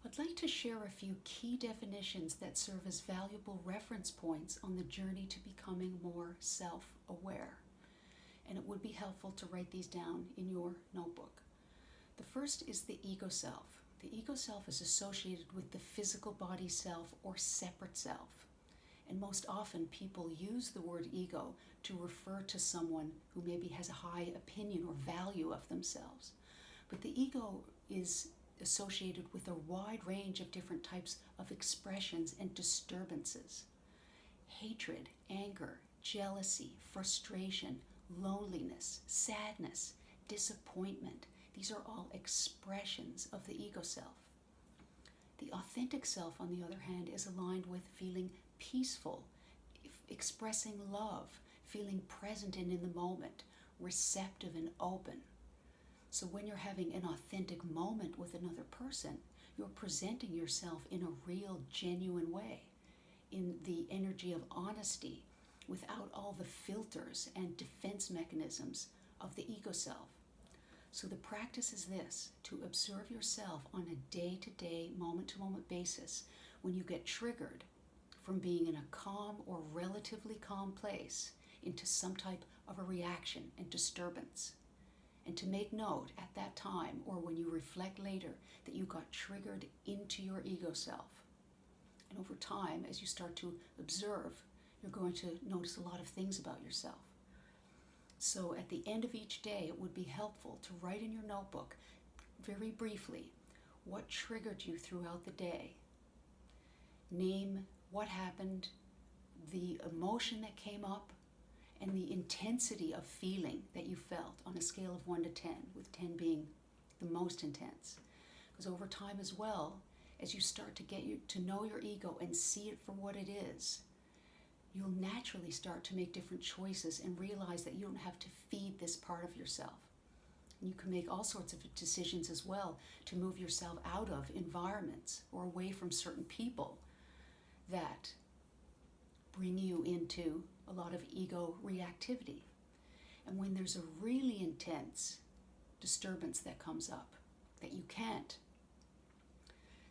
I'd like to share a few key definitions that serve as valuable reference points on the journey to becoming more self-aware. And it would be helpful to write these down in your notebook. The first is the ego self. The ego self is associated with the physical body self or separate self. And most often people use the word ego to refer to someone who maybe has a high opinion or value of themselves. But the ego is associated with a wide range of different types of expressions and disturbances. Hatred, anger, jealousy, frustration, loneliness, sadness, disappointment. These are all expressions of the ego self. The authentic self, on the other hand, is aligned with feeling peaceful, expressing love, feeling present and in the moment, receptive and open. So when you're having an authentic moment with another person, you're presenting yourself in a real, genuine way, in the energy of honesty, without all the filters and defense mechanisms of the ego self. So the practice is this: to observe yourself on a day-to-day, moment-to-moment basis when you get triggered from being in a calm or relatively calm place into some type of a reaction and disturbance. And to make note at that time, or when you reflect later, that you got triggered into your ego self. And over time, as you start to observe, you're going to notice a lot of things about yourself. So at the end of each day, it would be helpful to write in your notebook, very briefly, what triggered you throughout the day. Name what happened, the emotion that came up, and the intensity of feeling that you felt on a scale of 1 to 10, with 10 being the most intense. Because over time as well, as you start to get to know your ego and see it for what it is, you'll naturally start to make different choices and realize that you don't have to feed this part of yourself. And you can make all sorts of decisions as well to move yourself out of environments or away from certain people that bring you into a lot of ego reactivity. And when there's a really intense disturbance that comes up that you can't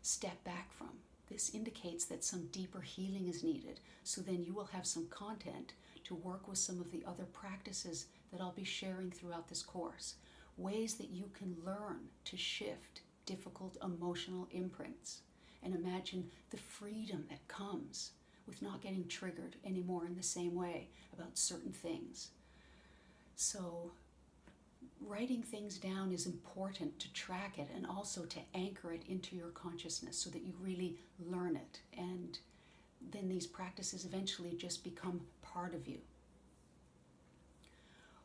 step back from, this indicates that some deeper healing is needed. So then you will have some content to work with some of the other practices that I'll be sharing throughout this course. Ways that you can learn to shift difficult emotional imprints and imagine the freedom that comes with not getting triggered anymore in the same way about certain things. So writing things down is important to track it and also to anchor it into your consciousness so that you really learn it. And then these practices eventually just become part of you.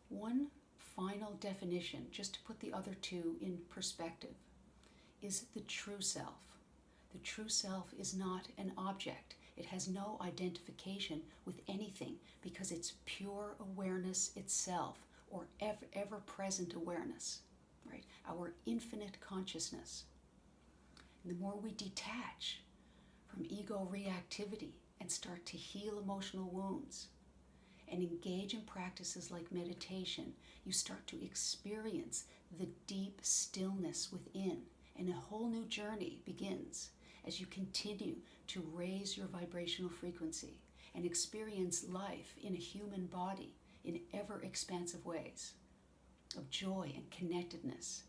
One final definition, just to put the other two in perspective, is the true self. The true self is not an object. It has no identification with anything because it's pure awareness itself, or ever-present awareness, right? Our infinite consciousness. And the more we detach from ego reactivity and start to heal emotional wounds and engage in practices like meditation, you start to experience the deep stillness within, and a whole new journey begins as you continue to raise your vibrational frequency and experience life in a human body in ever-expansive ways of joy and connectedness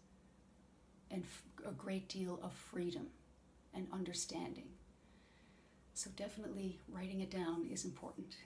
and a great deal of freedom and understanding. So definitely writing it down is important.